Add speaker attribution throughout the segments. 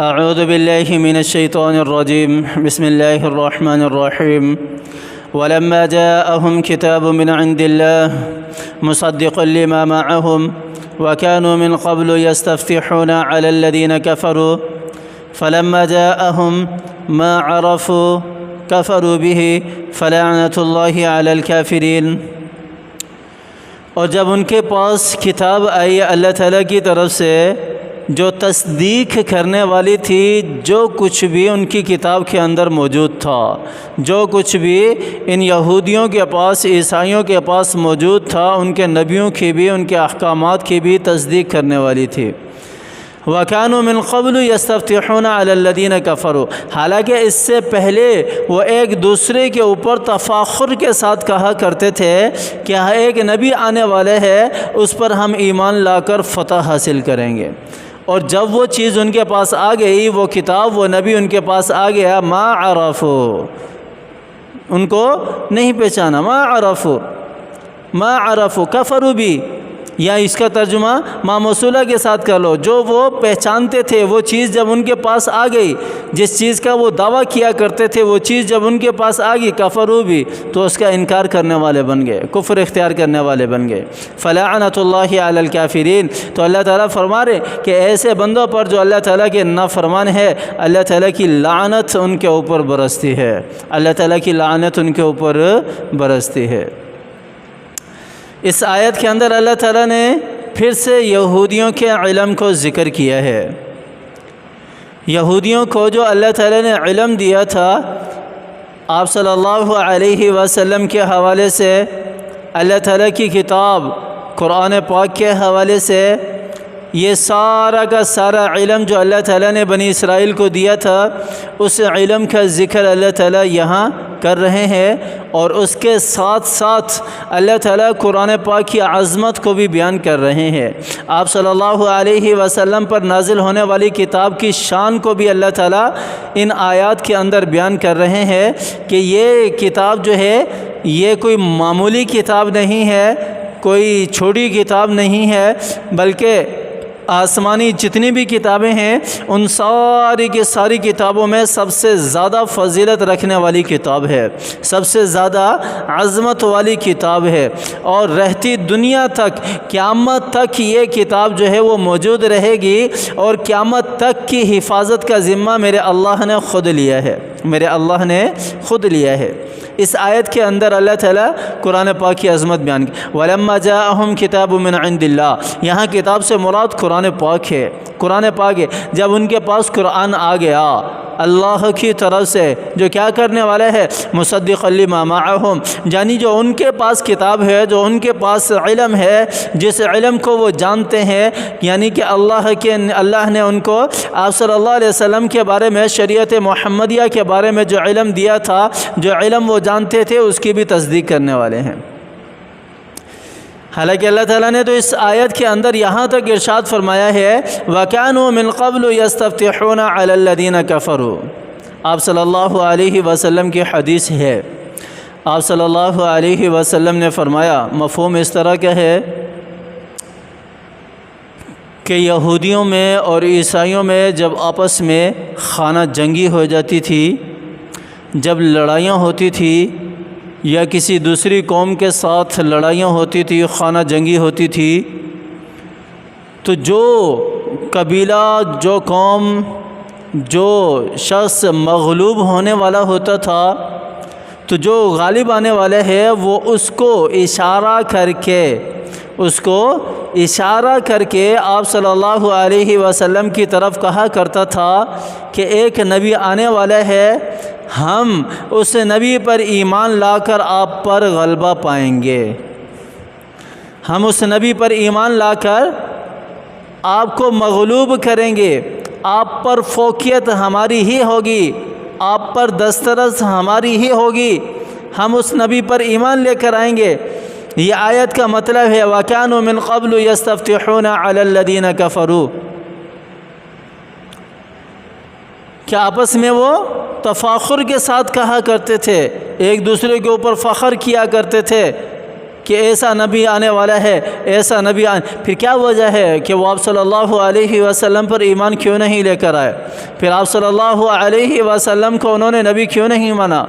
Speaker 1: اعوذ باللہ من الشیطان الرجیم بسم اللہ الرحمن الرحیم ولما جاءهم كتاب من عند الله مصدقا لما معهم وكانوا من قبل يستفتحون على الذين كفروا فلما جاءهم ما عرفوا كفروا به فلعنة الله على الكافرين۔ اور جب ان کے پاس کتاب آئی اللہ تعالیٰ کی طرف سے جو تصدیق کرنے والی تھی جو کچھ بھی ان کی کتاب کے اندر موجود تھا، جو کچھ بھی ان یہودیوں کے پاس، عیسائیوں کے پاس موجود تھا، ان کے نبیوں کی بھی، ان کے احکامات کی بھی تصدیق کرنے والی تھی۔ وَكَانُوا مِن قَبْلُ يَسْتَفْتِحُونَ عَلَى الَّذِينَ كَفَرُوا، حالانکہ اس سے پہلے وہ ایک دوسرے کے اوپر تفاخر کے ساتھ کہا کرتے تھے کہ ایک نبی آنے والے ہے، اس پر ہم ایمان لا کر فتح حاصل کریں گے۔ اور جب وہ چیز ان کے پاس آ گئی، وہ کتاب، وہ نبی ان کے پاس آ گیا، ما عرفوا، ان کو نہیں پہچانا، ما عرفوا کفروا بھی، یا اس کا ترجمہ ما موصولہ کے ساتھ کر لو، جو وہ پہچانتے تھے وہ چیز جب ان کے پاس آ گئی، جس چیز کا وہ دعویٰ کیا کرتے تھے وہ چیز جب ان کے پاس آ گئی، کفروا بھی، تو اس کا انکار کرنے والے بن گئے، کفر اختیار کرنے والے بن گئے۔ فلعنۃ اللہ علی الکافرین، تو اللہ تعالیٰ فرما رہے کہ ایسے بندوں پر جو اللہ تعالیٰ کے نافرمان ہے، اللہ تعالیٰ کی لعنت ان کے اوپر برستی ہے، اللہ تعالیٰ کی لعنت ان کے اوپر برستی ہے۔ اس آیت کے اندر اللہ تعالیٰ نے پھر سے یہودیوں کے علم کو ذکر کیا ہے۔ یہودیوں کو جو اللہ تعالیٰ نے علم دیا تھا، آپ صلی اللہ علیہ وسلم کے حوالے سے، اللہ تعالیٰ کی کتاب قرآن پاک کے حوالے سے، یہ سارا کا سارا علم جو اللہ تعالیٰ نے بنی اسرائیل کو دیا تھا، اس علم کا ذکر اللہ تعالیٰ یہاں کر رہے ہیں، اور اس کے ساتھ ساتھ اللہ تعالیٰ قرآن پاک کی عظمت کو بھی بیان کر رہے ہیں۔ آپ صلی اللہ علیہ وسلم پر نازل ہونے والی کتاب کی شان کو بھی اللہ تعالیٰ ان آیات کے اندر بیان کر رہے ہیں کہ یہ کتاب جو ہے یہ کوئی معمولی کتاب نہیں ہے، کوئی چھوٹی کتاب نہیں ہے، بلکہ آسمانی جتنی بھی کتابیں ہیں ان ساری کی ساری کتابوں میں سب سے زیادہ فضیلت رکھنے والی کتاب ہے، سب سے زیادہ عظمت والی کتاب ہے، اور رہتی دنیا تک، قیامت تک یہ کتاب جو ہے وہ موجود رہے گی، اور قیامت تک کی حفاظت کا ذمہ میرے اللہ نے خود لیا ہے، میرے اللہ نے خود لیا ہے۔ اس آیت کے اندر اللہ تعالیٰ قرآن پاک کی عظمت بیان کی۔ وَلَمَّا جَاءَهُمْ كِتَابٌ مِّنْ عِندِ اللَّهِ، یہاں کتاب سے مراد قرآن پاک ہے، قرآن پاک ہے۔ جب ان کے پاس قرآن آ گیا اللہ کی طرف سے، جو کیا کرنے والا ہے، مصدقا لما معہم، یعنی جو ان کے پاس کتاب ہے، جو ان کے پاس علم ہے، جس علم کو وہ جانتے ہیں، یعنی کہ اللہ نے ان کو آپ صلی اللہ علیہ وسلم کے بارے میں، شریعت محمدیہ کے بارے میں جو علم دیا تھا، جو علم وہ جانتے تھے، اس کی بھی تصدیق کرنے والے ہیں۔ حالانکہ اللہ تعالیٰ نے تو اس آیت کے اندر یہاں تک ارشاد فرمایا ہے وَكَانُوا مِن قَبْلُ يَسْتَفْتِحُونَ عَلَى الَّذِينَ كَفَرُوا۔ آپ صلی اللہ علیہ وسلم کی حدیث ہے، آپ صلی اللہ علیہ وسلم نے فرمایا، مفہوم اس طرح کا ہے کہ یہودیوں میں اور عیسائیوں میں جب آپس میں خانہ جنگی ہو جاتی تھی، جب لڑائیاں ہوتی تھی، یا کسی دوسری قوم کے ساتھ لڑائیاں ہوتی تھی، خانہ جنگی ہوتی تھی، تو جو قبیلہ، جو قوم، جو شخص مغلوب ہونے والا ہوتا تھا، تو جو غالب آنے والے ہیں وہ اس کو اشارہ کر کے آپ صلی اللہ علیہ وسلم کی طرف کہا کرتا تھا کہ ایک نبی آنے والا ہے، ہم اس نبی پر ایمان لا کر آپ پر غلبہ پائیں گے، ہم اس نبی پر ایمان لا کر آپ کو مغلوب کریں گے، آپ پر فوقیت ہماری ہی ہوگی، آپ پر دسترس ہماری ہی ہوگی، ہم اس نبی پر ایمان لے کر آئیں گے۔ یہ آیت کا مطلب ہے وَكَانُوا مِن قَبْلُ يَسْتَفْتِحُونَ عَلَى الَّذِينَ كَفَرُوا، کہ آپس میں وہ تفاخر کے ساتھ کہا کرتے تھے، ایک دوسرے کے اوپر فخر کیا کرتے تھے کہ ایسا نبی آنے والا ہے، ایسا نبی پھر کیا وجہ ہے کہ وہ آپ صلی اللہ علیہ وسلم پر ایمان کیوں نہیں لے کر آئے؟ پھر آپ صلی اللہ علیہ وسلم کو انہوں نے نبی کیوں نہیں مانا؟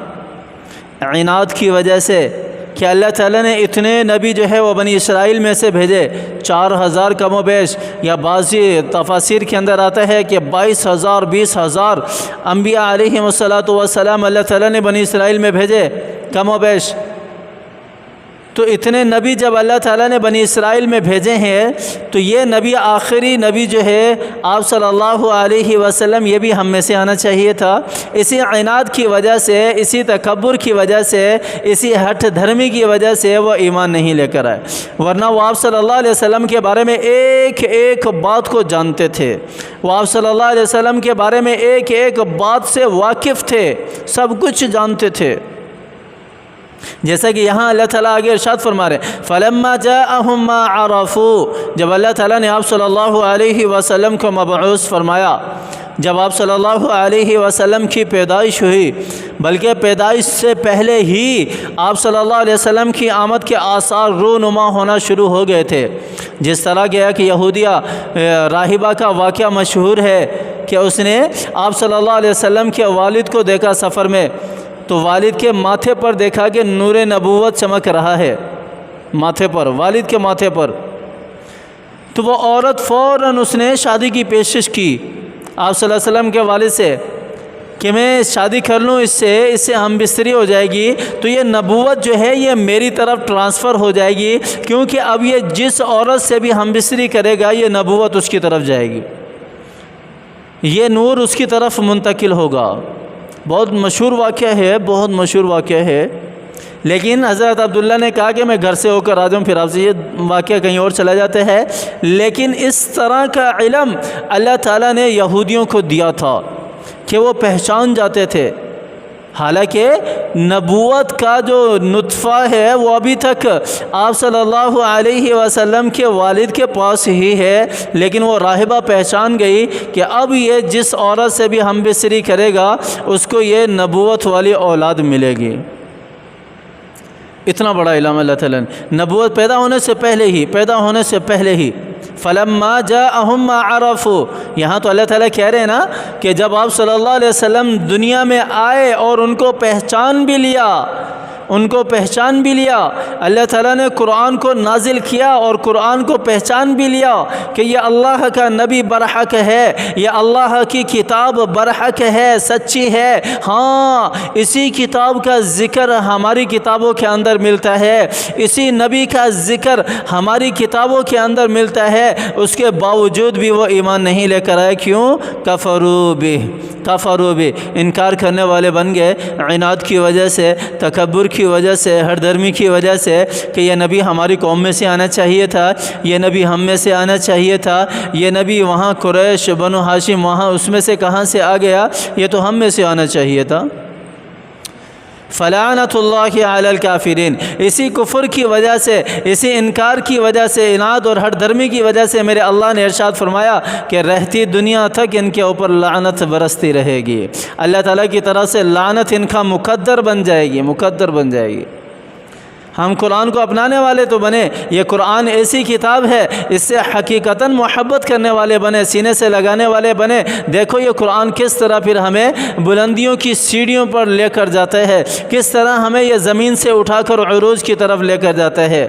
Speaker 1: عناد کی وجہ سے کہ اللہ تعالیٰ نے اتنے نبی جو ہے وہ بنی اسرائیل میں سے بھیجے، 4000 کم و بیش، یا بعضی تفاسیر کے اندر آتا ہے کہ 22,000 20,000 انبیاء علیہم السلام اللہ تعالیٰ نے بنی اسرائیل میں بھیجے کم و بیش۔ تو اتنے نبی جب اللہ تعالیٰ نے بنی اسرائیل میں بھیجے ہیں تو یہ نبی آخری نبی جو ہے آپ صلی اللہ علیہ وسلم، یہ بھی ہم میں سے آنا چاہیے تھا۔ اسی عناد کی وجہ سے، اسی تکبر کی وجہ سے، اسی ہٹ دھرمی کی وجہ سے وہ ایمان نہیں لے کر آئے، ورنہ وہ آپ صلی اللہ علیہ وسلم کے بارے میں ایک ایک بات کو جانتے تھے، وہ آپ صلی اللہ علیہ وسلم کے بارے میں ایک ایک بات سے واقف تھے، سب کچھ جانتے تھے۔ جیسا کہ یہاں اللہ تعالیٰ آگے ارشاد فرما رہے ہیں فَلَمَّا جَاءَهُم مَّا عَرَفُوا، جب اللہ تعالیٰ نے آپ صلی اللہ علیہ وسلم کو مبعوث فرمایا، جب آپ صلی اللہ علیہ وسلم کی پیدائش ہوئی، بلکہ پیدائش سے پہلے ہی آپ صلی اللہ علیہ وسلم کی آمد کے آثار رونما ہونا شروع ہو گئے تھے۔ جس طرح کہ یہودیہ راہبہ کا واقعہ مشہور ہے کہ اس نے آپ صلی اللہ علیہ وسلم کے والد کو دیکھا سفر میں، تو والد کے ماتھے پر دیکھا کہ نور نبوت چمک رہا ہے، ماتھے پر، والد کے ماتھے پر۔ تو وہ عورت فوراً اس نے شادی کی پیشکش کی آپ صلی اللہ علیہ وسلم کے والد سے کہ میں شادی کر لوں اس سے ہم بستری ہو جائے گی، تو یہ نبوت جو ہے یہ میری طرف ٹرانسفر ہو جائے گی، کیونکہ اب یہ جس عورت سے بھی ہم بستری کرے گا یہ نبوت اس کی طرف جائے گی، یہ نور اس کی طرف منتقل ہوگا۔ بہت مشہور واقعہ ہے، بہت مشہور واقعہ ہے، لیکن حضرت عبداللہ نے کہا کہ میں گھر سے ہو کر آ جاؤں، پھر آپ سے یہ واقعہ کہیں اور چلا جاتا ہے۔ لیکن اس طرح کا علم اللہ تعالیٰ نے یہودیوں کو دیا تھا کہ وہ پہچان جاتے تھے، حالانکہ نبوت کا جو نطفہ ہے وہ ابھی تک آپ صلی اللہ علیہ وسلم کے والد کے پاس ہی ہے، لیکن وہ راہبہ پہچان گئی کہ اب یہ جس عورت سے بھی ہم بستری کرے گا اس کو یہ نبوت والی اولاد ملے گی۔ اتنا بڑا علم اللہ تعالیٰ نے، نبوت پیدا ہونے سے پہلے ہی فَلَمَّا جَاءَهُم مَّا عَرَفُوا، یہاں تو اللہ تعالیٰ کہہ رہے ہیں نا کہ جب آپ صلی اللہ علیہ وسلم دنیا میں آئے اور ان کو پہچان بھی لیا، اللہ تعالیٰ نے قرآن کو نازل کیا اور قرآن کو پہچان بھی لیا کہ یہ اللہ کا نبی برحق ہے، یہ اللہ کی کتاب برحق ہے، سچی ہے۔ ہاں، اسی کتاب کا ذکر ہماری کتابوں کے اندر ملتا ہے، اسی نبی کا ذکر ہماری کتابوں کے اندر ملتا ہے، اس کے باوجود بھی وہ ایمان نہیں لے کر آئے۔ کیوں؟ کفروا بہ، انکار کرنے والے بن گئے، عناد کی وجہ سے، تکبر کی وجہ سے، ہر دھرمی کی وجہ سے کہ یہ نبی ہماری قوم میں سے آنا چاہیے تھا، یہ نبی ہم میں سے آنا چاہیے تھا، یہ نبی وہاں قریش بنو ہاشم وہاں اس میں سے کہاں سے آ گیا، یہ تو ہم میں سے آنا چاہیے تھا۔ فلعنت اللہ علی الکافرین، اسی کفر کی وجہ سے، اسی انکار کی وجہ سے، عناد اور ہٹ دھرمی کی وجہ سے میرے اللہ نے ارشاد فرمایا کہ رہتی دنیا تک ان کے اوپر لعنت برستی رہے گی، اللہ تعالیٰ کی طرف سے لعنت ان کا مقدر بن جائے گی۔ ہم قرآن کو اپنانے والے تو بنے، یہ قرآن ایسی کتاب ہے، اس سے حقیقتاً محبت کرنے والے بنے، سینے سے لگانے والے بنے۔ دیکھو یہ قرآن کس طرح پھر ہمیں بلندیوں کی سیڑھیوں پر لے کر جاتا ہے، کس طرح ہمیں یہ زمین سے اٹھا کر عروج کی طرف لے کر جاتا ہے۔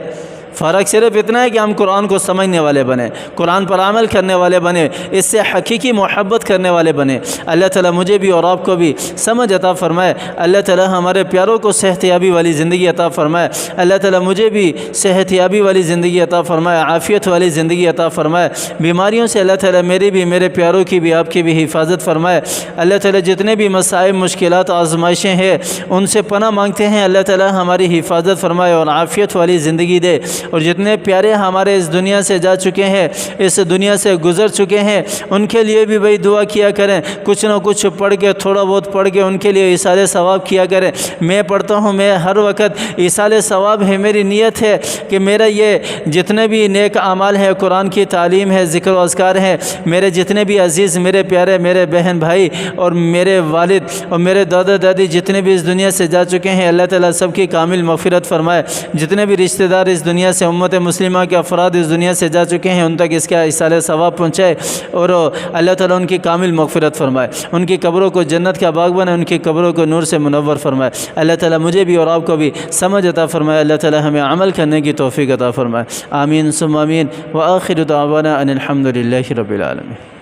Speaker 1: فرق صرف اتنا ہے کہ ہم قرآن کو سمجھنے والے بنے، قرآن پر عمل کرنے والے بنے، اس سے حقیقی محبت کرنے والے بنے۔ اللہ تعالیٰ مجھے بھی اور آپ کو بھی سمجھ عطا فرمائے، اللہ تعالیٰ ہمارے پیاروں کو صحت یابی والی زندگی عطا فرمائے، اللہ تعالیٰ مجھے بھی صحت یابی والی زندگی عطا فرمائے، عافیت والی زندگی عطا فرمائے، بیماریوں سے اللہ تعالیٰ میری بھی، میرے پیاروں کی بھی، آپ کی بھی حفاظت فرمائے۔ اللہ تعالیٰ جتنے بھی مصائب، مشکلات، آزمائشیں ہیں ان سے پناہ مانگتے ہیں، اللہ تعالیٰ ہماری حفاظت فرمائے اور عافیت والی زندگی دے۔ اور جتنے پیارے ہمارے اس دنیا سے جا چکے ہیں، اس دنیا سے گزر چکے ہیں، ان کے لیے بھی بھائی دعا کیا کریں، کچھ نہ کچھ پڑھ کے، تھوڑا بہت پڑھ کے ان کے لیے ایصال ثواب کیا کریں۔ میں پڑھتا ہوں، میں ہر وقت ایصال ثواب ہے، میری نیت ہے کہ میرا یہ جتنے بھی نیک اعمال ہے، قرآن کی تعلیم ہے، ذکر و اذکار ہے، میرے جتنے بھی عزیز، میرے پیارے، میرے بہن بھائی اور میرے والد اور میرے دادا دادی جتنے بھی اس دنیا سے جا چکے ہیں، اللہ تعالیٰ سب کی کامل مغفرت فرمائے۔ جتنے بھی رشتہ دار اس دنیا سے، امت مسلمہ کے افراد اس دنیا سے جا چکے ہیں، ان تک اس کا ایصال ثواب پہنچائے اور اللہ تعالیٰ ان کی کامل مغفرت فرمائے، ان کی قبروں کو جنت کا باغ بنائے، ان کی قبروں کو نور سے منور فرمائے۔ اللہ تعالیٰ مجھے بھی اور آپ کو بھی سمجھ عطا فرمائے، اللہ تعالیٰ ہمیں عمل کرنے کی توفیق عطا فرمائے۔ آمین ثم آمین، وآخر دعوانا ان الحمد للہ رب العالمین۔